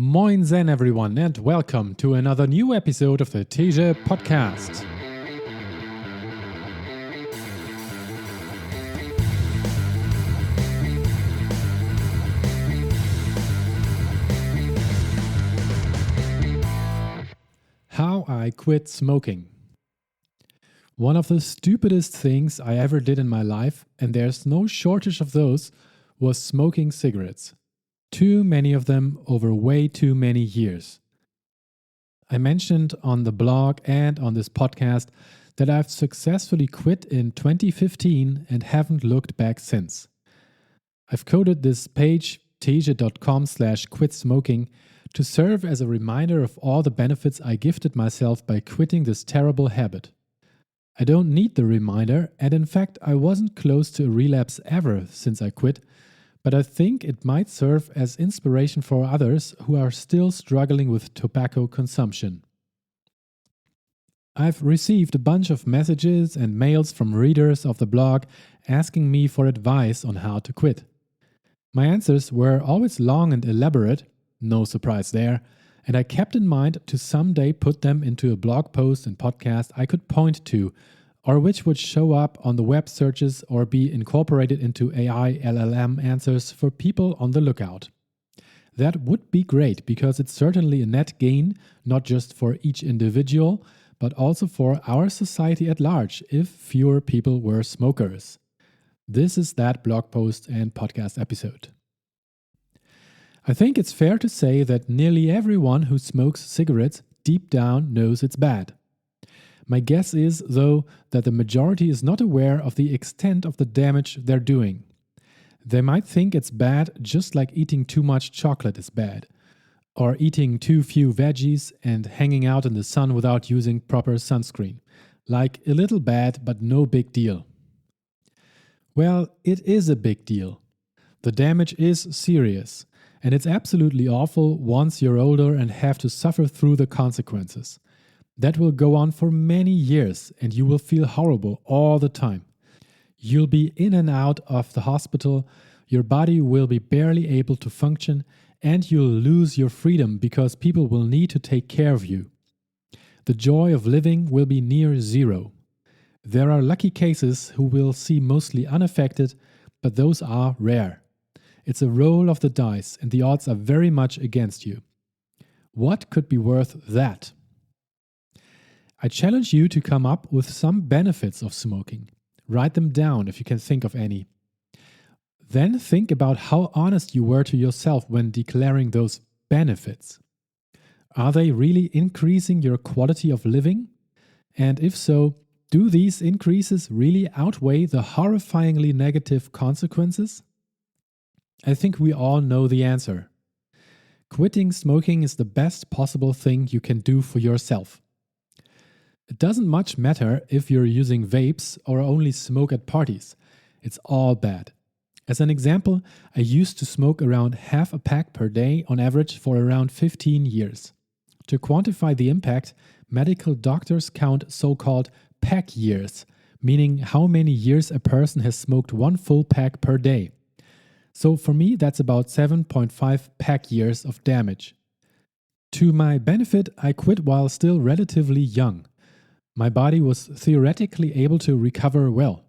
Moin Zen everyone and welcome to another new episode of the Teja podcast. How I quit smoking. One of the stupidest things I ever did in my life, and there's no shortage of those, was smoking cigarettes. Too many of them over way too many years. I mentioned on the blog and on this podcast that I've successfully quit in 2015 and haven't looked back since. I've coded this page, teja.com/quitsmoking, to serve as a reminder of all the benefits I gifted myself by quitting this terrible habit. I don't need the reminder, and in fact, I wasn't close to a relapse ever since I quit. But I think it might serve as inspiration for others who are still struggling with tobacco consumption. I've received a bunch of messages and mails from readers of the blog asking me for advice on how to quit. My answers were always long and elaborate, no surprise there, and I kept in mind to someday put them into a blog post and podcast I could point to, or which would show up on the web searches or be incorporated into AI LLM answers for people on the lookout. That would be great because it's certainly a net gain, not just for each individual, but also for our society at large if fewer people were smokers. This is that blog post and podcast episode. I think it's fair to say that nearly everyone who smokes cigarettes deep down knows it's bad. My guess is, though, that the majority is not aware of the extent of the damage they're doing. They might think it's bad just like eating too much chocolate is bad, or eating too few veggies and hanging out in the sun without using proper sunscreen. Like a little bad, but no big deal. Well, it is a big deal. The damage is serious, and it's absolutely awful once you're older and have to suffer through the consequences. That will go on for many years and you will feel horrible all the time. You'll be in and out of the hospital, your body will be barely able to function, and you'll lose your freedom because people will need to take care of you. The joy of living will be near zero. There are lucky cases who will see mostly unaffected, but those are rare. It's a roll of the dice and the odds are very much against you. What could be worth that? I challenge you to come up with some benefits of smoking. Write them down if you can think of any. Then think about how honest you were to yourself when declaring those benefits. Are they really increasing your quality of living? And if so, do these increases really outweigh the horrifyingly negative consequences? I think we all know the answer. Quitting smoking is the best possible thing you can do for yourself. It doesn't much matter if you're using vapes or only smoke at parties. It's all bad. As an example, I used to smoke around half a pack per day on average for around 15 years. To quantify the impact, medical doctors count so-called pack years, meaning how many years a person has smoked one full pack per day. So for me, that's about 7.5 pack years of damage. To my benefit, I quit while still relatively young. My body was theoretically able to recover well.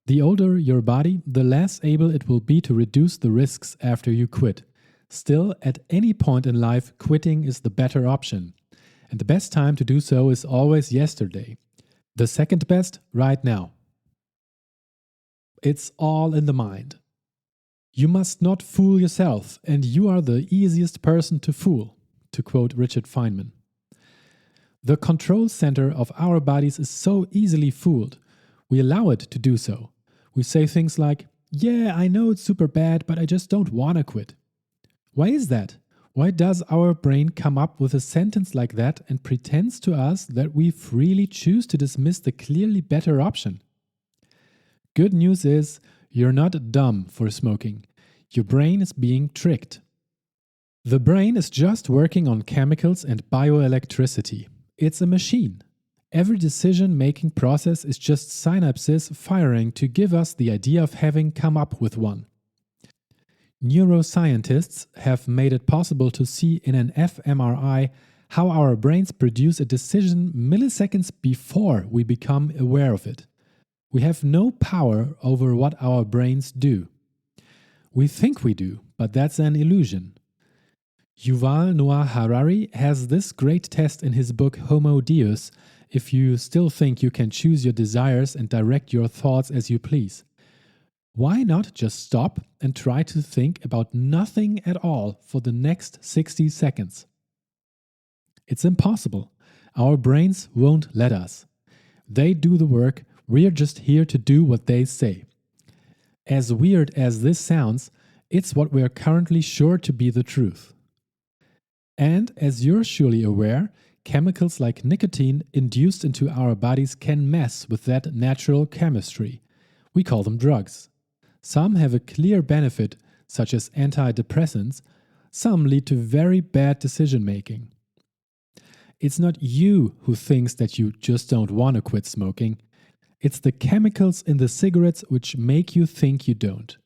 The older your body, the less able it will be to reduce the risks after you quit. Still, at any point in life, quitting is the better option. And the best time to do so is always yesterday. The second best, right now. It's all in the mind. You must not fool yourself, and you are the easiest person to fool, to quote Richard Feynman. The control center of our bodies is so easily fooled. We allow it to do so. We say things like, yeah, I know it's super bad, but I just don't want to quit. Why is that? Why does our brain come up with a sentence like that and pretends to us that we freely choose to dismiss the clearly better option? Good news is, you're not dumb for smoking. Your brain is being tricked. The brain is just working on chemicals and bioelectricity. It's a machine. Every decision-making process is just synapses firing to give us the idea of having come up with one. Neuroscientists have made it possible to see in an fMRI how our brains produce a decision milliseconds before we become aware of it. We have no power over what our brains do. We think we do, but that's an illusion. Yuval Noah Harari has this great test in his book Homo Deus, if you still think you can choose your desires and direct your thoughts as you please. Why not just stop and try to think about nothing at all for the next 60 seconds? It's impossible. Our brains won't let us. They do the work, we're just here to do what they say. As weird as this sounds, it's what we're currently sure to be the truth. And as you're surely aware, chemicals like nicotine induced into our bodies can mess with that natural chemistry. We call them drugs. Some have a clear benefit, such as antidepressants. Some lead to very bad decision making. It's not you who thinks that you just don't want to quit smoking. It's the chemicals in the cigarettes which make you think you don't.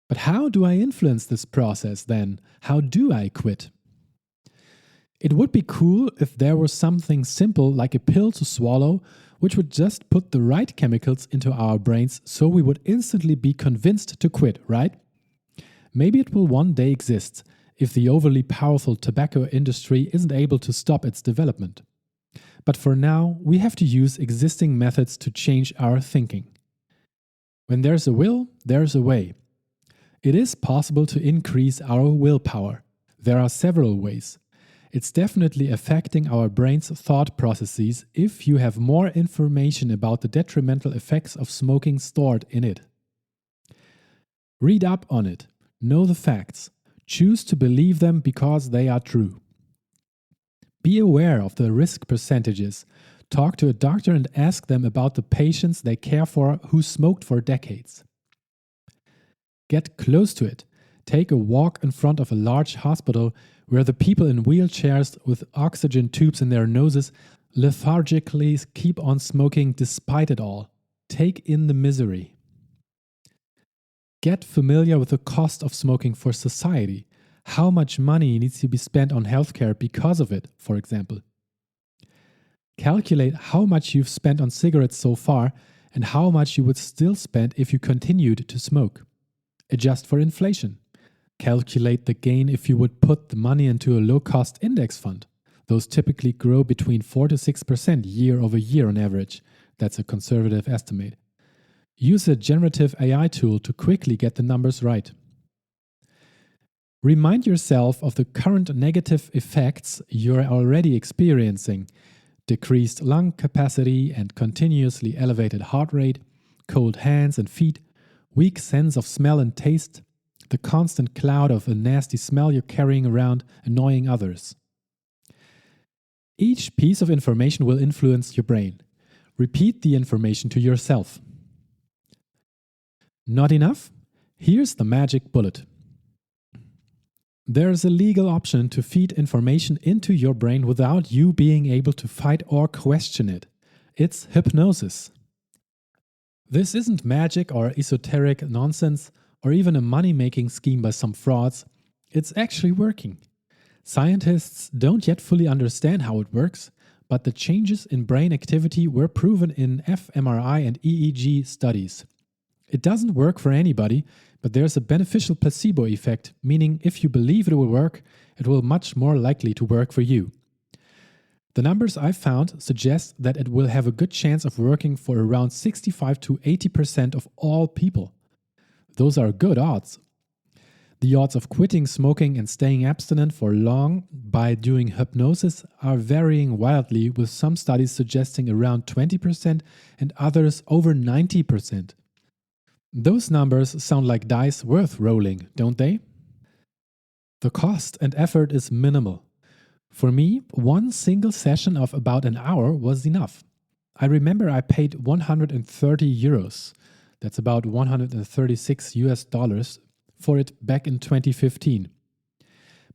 But how do I influence this process then? How do I quit? It would be cool if there was something simple like a pill to swallow, which would just put the right chemicals into our brains so we would instantly be convinced to quit, right? Maybe it will one day exist if the overly powerful tobacco industry isn't able to stop its development. But for now, we have to use existing methods to change our thinking. When there's a will, there's a way. It is possible to increase our willpower. There are several ways. It's definitely affecting our brain's thought processes if you have more information about the detrimental effects of smoking stored in it. Read up on it, know the facts, choose to believe them because they are true. Be aware of the risk percentages. Talk to a doctor and ask them about the patients they care for who smoked for decades. Get close to it. Take a walk in front of a large hospital where the people in wheelchairs with oxygen tubes in their noses lethargically keep on smoking despite it all. Take in the misery. Get familiar with the cost of smoking for society. How much money needs to be spent on healthcare because of it, for example. Calculate how much you've spent on cigarettes so far and how much you would still spend if you continued to smoke. Adjust for inflation. Calculate the gain if you would put the money into a low-cost index fund. Those typically grow between 4 to 6% year over year on average. That's a conservative estimate. Use a generative AI tool to quickly get the numbers right. Remind yourself of the current negative effects you're already experiencing: decreased lung capacity and continuously elevated heart rate, cold hands and feet, weak sense of smell and taste, the constant cloud of a nasty smell you're carrying around, annoying others. Each piece of information will influence your brain. Repeat the information to yourself. Not enough? Here's the magic bullet. There's a legal option to feed information into your brain without you being able to fight or question it. It's hypnosis. This isn't magic or esoteric nonsense or even a money-making scheme by some frauds. It's actually working. Scientists don't yet fully understand how it works, but the changes in brain activity were proven in fMRI and EEG studies. It doesn't work for anybody, but there's a beneficial placebo effect, meaning if you believe it will work, it will much more likely to work for you. The numbers I've found suggest that it will have a good chance of working for around 65 to 80% of all people. Those are good odds. The odds of quitting smoking and staying abstinent for long by doing hypnosis are varying wildly, with some studies suggesting around 20% and others over 90%. Those numbers sound like dice worth rolling, don't they? The cost and effort is minimal. For me, one single session of about an hour was enough. I remember I paid 130 euros, that's about 136 US dollars, for it back in 2015.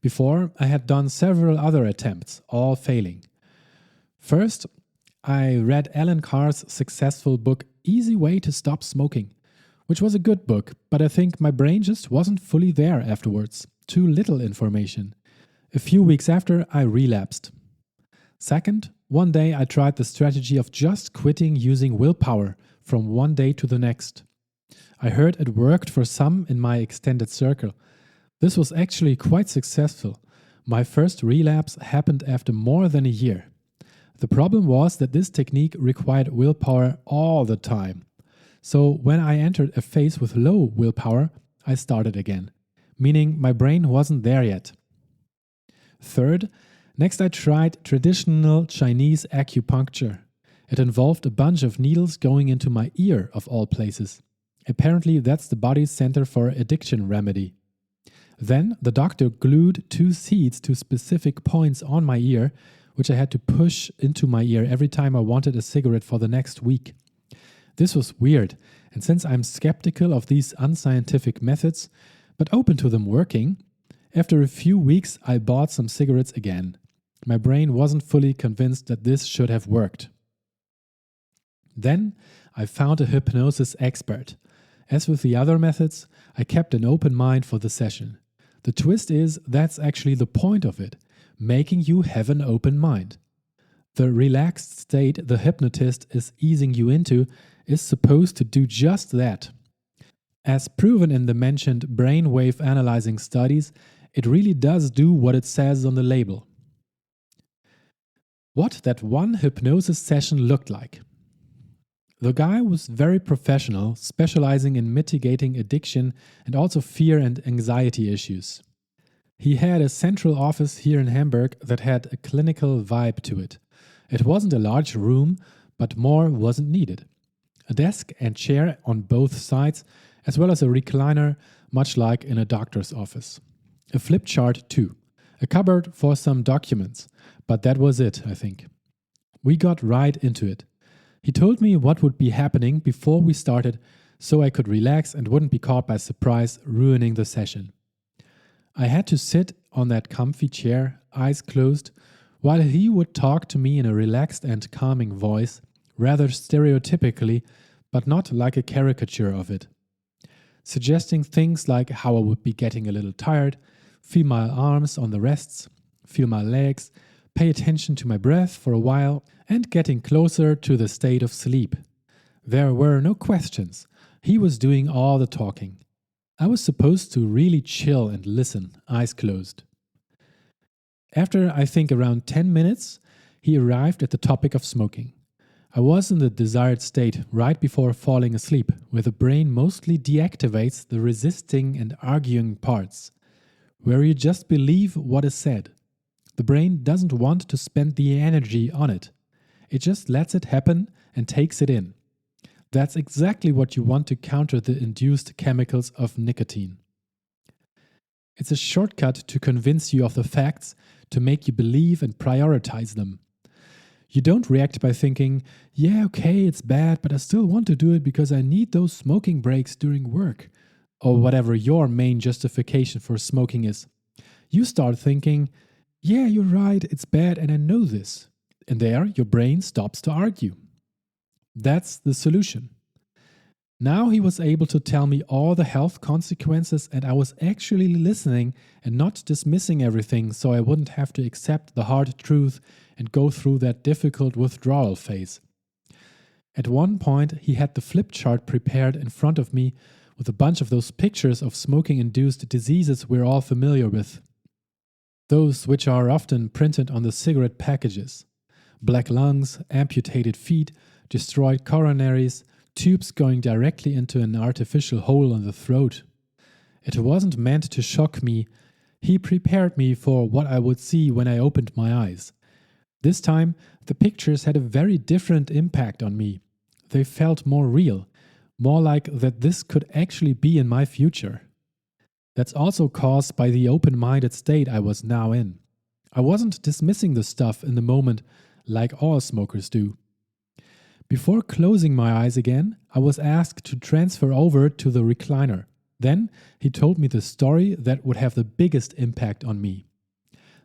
Before, I had done several other attempts, all failing. First, I read Alan Carr's successful book Easy Way to Stop Smoking, which was a good book, but I think my brain just wasn't fully there afterwards. Too little information. A few weeks after, I relapsed. Second, one day I tried the strategy of just quitting using willpower from one day to the next. I heard it worked for some in my extended circle. This was actually quite successful. My first relapse happened after more than a year. The problem was that this technique required willpower all the time. So when I entered a phase with low willpower, I started again, meaning my brain wasn't there yet. Third, next I tried traditional Chinese acupuncture. It involved a bunch of needles going into my ear of all places. Apparently that's the body's center for addiction remedy. Then the doctor glued 2 seeds to specific points on my ear, which I had to push into my ear every time I wanted a cigarette for the next week. This was weird, and since I'm skeptical of these unscientific methods, but open to them working, after a few weeks I bought some cigarettes again. My brain wasn't fully convinced that this should have worked. Then I found a hypnosis expert. As with the other methods, I kept an open mind for the session. The twist is that's actually the point of it, making you have an open mind. The relaxed state the hypnotist is easing you into is supposed to do just that. As proven in the mentioned brainwave analyzing studies, it really does do what it says on the label. What that one hypnosis session looked like. The guy was very professional, specializing in mitigating addiction and also fear and anxiety issues. He had a central office here in Hamburg that had a clinical vibe to it. It wasn't a large room, but more wasn't needed. A desk and chair on both sides, as well as a recliner, much like in a doctor's office. A flip chart too. A cupboard for some documents, but that was it, I think. We got right into it. He told me what would be happening before we started, so I could relax and wouldn't be caught by surprise, ruining the session. I had to sit on that comfy chair, eyes closed, while he would talk to me in a relaxed and calming voice, rather stereotypically, but not like a caricature of it. Suggesting things like how I would be getting a little tired, feel my arms on the rests, feel my legs, pay attention to my breath for a while, and getting closer to the state of sleep. There were no questions. He was doing all the talking. I was supposed to really chill and listen, eyes closed. After, I think, around 10 minutes, he arrived at the topic of smoking. I was in the desired state right before falling asleep, where the brain mostly deactivates the resisting and arguing parts, where you just believe what is said. The brain doesn't want to spend the energy on it. It just lets it happen and takes it in. That's exactly what you want to counter the induced chemicals of nicotine. It's a shortcut to convince you of the facts, to make you believe and prioritize them. You don't react by thinking, yeah, okay, it's bad, but I still want to do it because I need those smoking breaks during work, or whatever your main justification for smoking is. You start thinking, yeah, you're right, it's bad and I know this. And there, your brain stops to argue. That's the solution. Now he was able to tell me all the health consequences, and I was actually listening and not dismissing everything, so I wouldn't have to accept the hard truth and go through that difficult withdrawal phase. At one point, he had the flip chart prepared in front of me with a bunch of those pictures of smoking-induced diseases we're all familiar with. Those which are often printed on the cigarette packages. Black lungs, amputated feet, destroyed coronaries, tubes going directly into an artificial hole in the throat. It wasn't meant to shock me. He prepared me for what I would see when I opened my eyes. This time, the pictures had a very different impact on me. They felt more real, more like that this could actually be in my future. That's also caused by the open-minded state I was now in. I wasn't dismissing the stuff in the moment like all smokers do. Before closing my eyes again, I was asked to transfer over to the recliner. Then he told me the story that would have the biggest impact on me.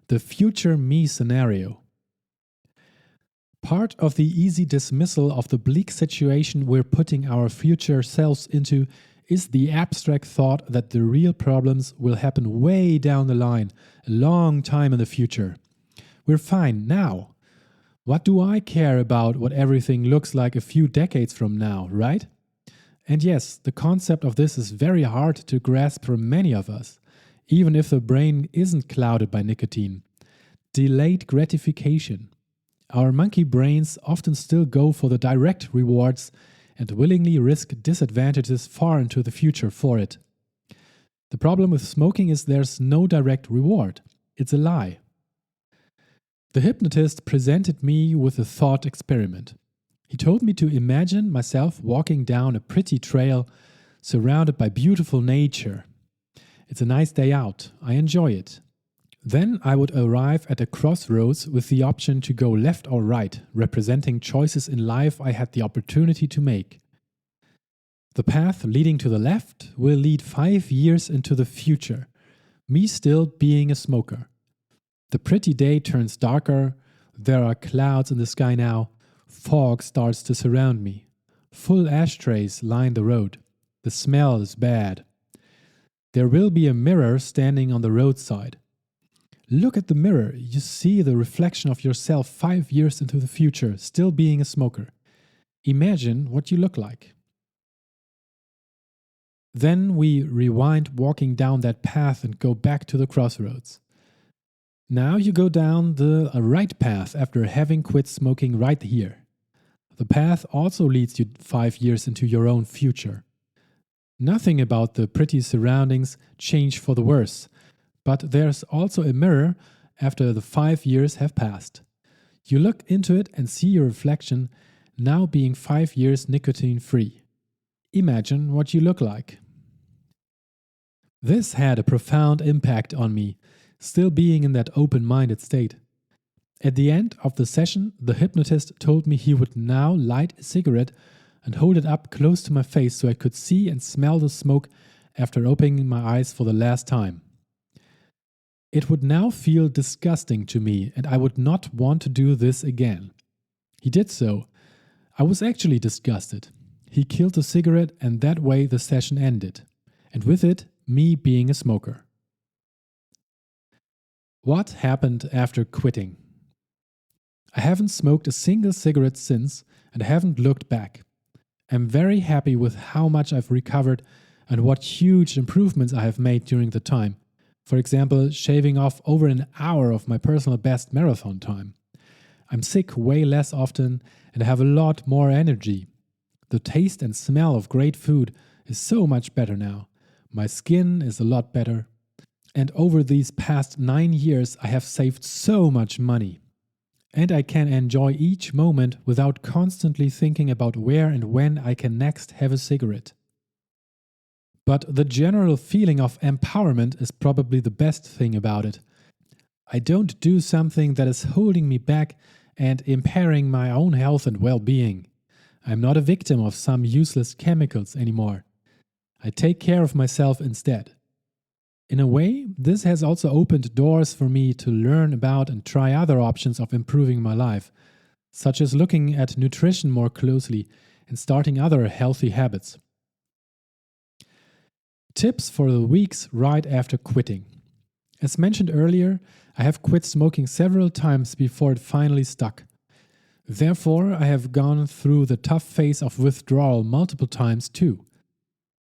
The future me scenario. Part of the easy dismissal of the bleak situation we're putting our future selves into is the abstract thought that the real problems will happen way down the line, a long time in the future. We're fine now. What do I care about what everything looks like a few decades from now, right? And yes, the concept of this is very hard to grasp for many of us, even if the brain isn't clouded by nicotine. Delayed gratification. Our monkey brains often still go for the direct rewards and willingly risk disadvantages far into the future for it. The problem with smoking is there's no direct reward. It's a lie. The hypnotist presented me with a thought experiment. He told me to imagine myself walking down a pretty trail surrounded by beautiful nature. It's a nice day out. I enjoy it. Then I would arrive at a crossroads with the option to go left or right, representing choices in life I had the opportunity to make. The path leading to the left will lead 5 years into the future, me still being a smoker. The pretty day turns darker, there are clouds in the sky now, fog starts to surround me. Full ashtrays line the road. The smell is bad. There will be a mirror standing on the roadside. Look at the mirror, you see the reflection of yourself 5 years into the future, still being a smoker. Imagine what you look like. Then we rewind walking down that path and go back to the crossroads. Now you go down the right path after having quit smoking right here. The path also leads you 5 years into your own future. Nothing about the pretty surroundings changed for the worse, but there's also a mirror after the 5 years have passed. You look into it and see your reflection now being 5 years nicotine-free. Imagine what you look like. This had a profound impact on me, still being in that open-minded state. At the end of the session, the hypnotist told me he would now light a cigarette and hold it up close to my face so I could see and smell the smoke after opening my eyes for the last time. It would now feel disgusting to me and I would not want to do this again. He did so. I was actually disgusted. He killed the cigarette and that way the session ended. And with it, me being a smoker. What happened after quitting? I haven't smoked a single cigarette since and haven't looked back. I'm very happy with how much I've recovered and what huge improvements I have made during the time. For example, shaving off over an hour of my personal best marathon time. I'm sick way less often and have a lot more energy. The taste and smell of great food is so much better now. My skin is a lot better. And over these past 9 years, I have saved so much money. And I can enjoy each moment without constantly thinking about where and when I can next have a cigarette. But the general feeling of empowerment is probably the best thing about it. I don't do something that is holding me back and impairing my own health and well-being. I'm not a victim of some useless chemicals anymore. I take care of myself instead. In a way, this has also opened doors for me to learn about and try other options of improving my life, such as looking at nutrition more closely and starting other healthy habits. Tips for the weeks right after quitting. As mentioned earlier, I have quit smoking several times before it finally stuck. Therefore, I have gone through the tough phase of withdrawal multiple times too.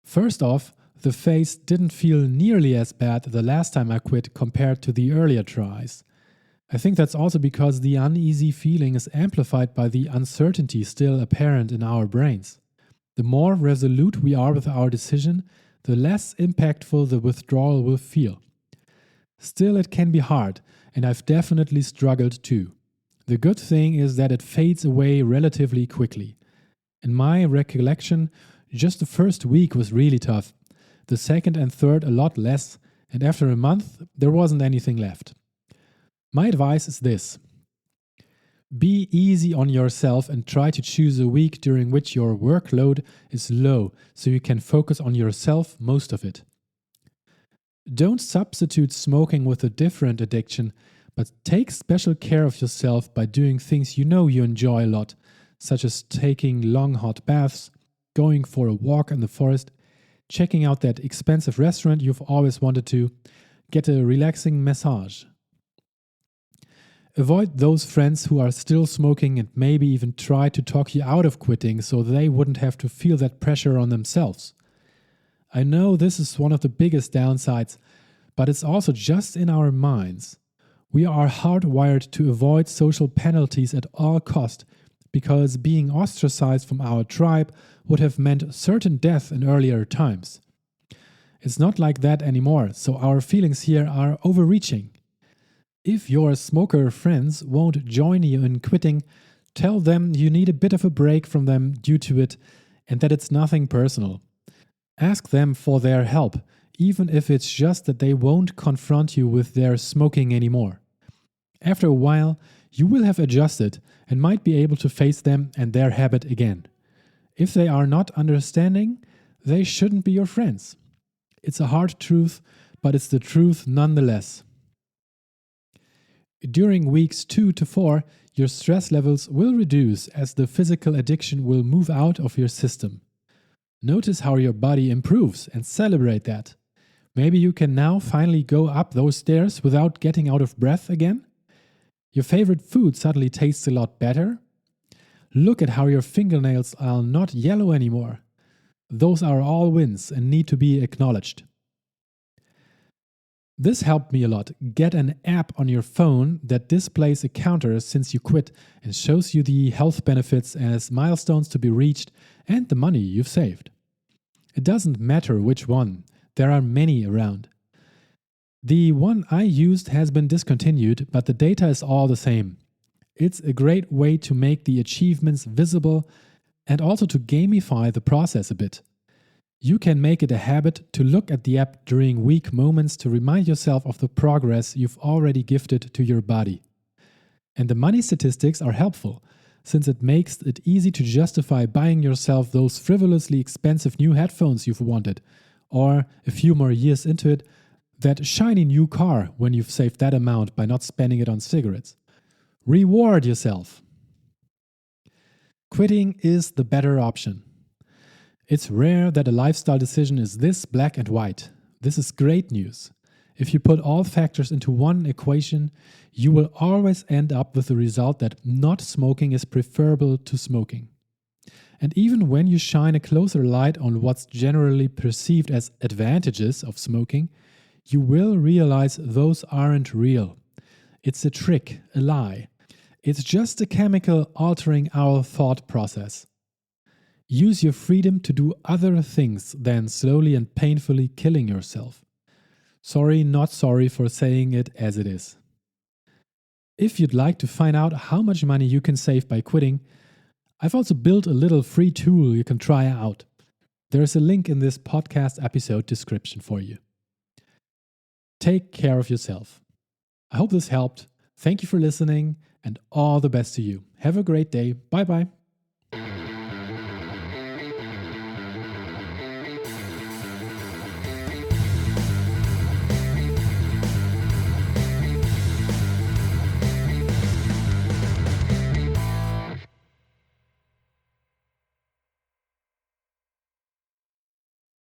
First off, the phase didn't feel nearly as bad the last time I quit compared to the earlier tries. I think that's also because the uneasy feeling is amplified by the uncertainty still apparent in our brains. The more resolute we are with our decision, the less impactful the withdrawal will feel. Still, it can be hard, and I've definitely struggled too. The good thing is that it fades away relatively quickly. In my recollection, just the first week was really tough, the second and third a lot less, and after a month there wasn't anything left. My advice is this. Be easy on yourself and try to choose a week during which your workload is low so you can focus on yourself most of it. Don't substitute smoking with a different addiction, but take special care of yourself by doing things you know you enjoy a lot, such as taking long hot baths, going for a walk in the forest, checking out that expensive restaurant you've always wanted to, get a relaxing massage. Avoid those friends who are still smoking and maybe even try to talk you out of quitting so they wouldn't have to feel that pressure on themselves. I know this is one of the biggest downsides, but it's also just in our minds. We are hardwired to avoid social penalties at all cost because being ostracized from our tribe would have meant certain death in earlier times. It's not like that anymore, so our feelings here are overreaching. If your smoker friends won't join you in quitting, tell them you need a bit of a break from them due to it and that it's nothing personal. Ask them for their help, even if it's just that they won't confront you with their smoking anymore. After a while, you will have adjusted and might be able to face them and their habit again. If they are not understanding, they shouldn't be your friends. It's a hard truth, but it's the truth nonetheless. During weeks 2 to 4, your stress levels will reduce as the physical addiction will move out of your system. Notice how your body improves and celebrate that. Maybe you can now finally go up those stairs without getting out of breath again. Your favorite food suddenly tastes a lot better. Look at how your fingernails are not yellow anymore. Those are all wins and need to be acknowledged. This helped me a lot. Get an app on your phone that displays a counter since you quit and shows you the health benefits as milestones to be reached and the money you've saved. It doesn't matter which one, there are many around. The one I used has been discontinued, but the data is all the same. It's a great way to make the achievements visible and also to gamify the process a bit. You can make it a habit to look at the app during weak moments to remind yourself of the progress you've already gifted to your body. And the money statistics are helpful, since it makes it easy to justify buying yourself those frivolously expensive new headphones you've wanted, or a few more years into it, that shiny new car when you've saved that amount by not spending it on cigarettes. Reward yourself. Quitting is the better option. It's rare that a lifestyle decision is this black and white. This is great news. If you put all factors into one equation, you will always end up with the result that not smoking is preferable to smoking. And even when you shine a closer light on what's generally perceived as advantages of smoking, you will realize those aren't real. It's a trick, a lie. It's just a chemical altering our thought process. Use your freedom to do other things than slowly and painfully killing yourself. Sorry, not sorry for saying it as it is. If you'd like to find out how much money you can save by quitting, I've also built a little free tool you can try out. There's a link in this podcast episode description for you. Take care of yourself. I hope this helped. Thank you for listening and all the best to you. Have a great day. Bye bye.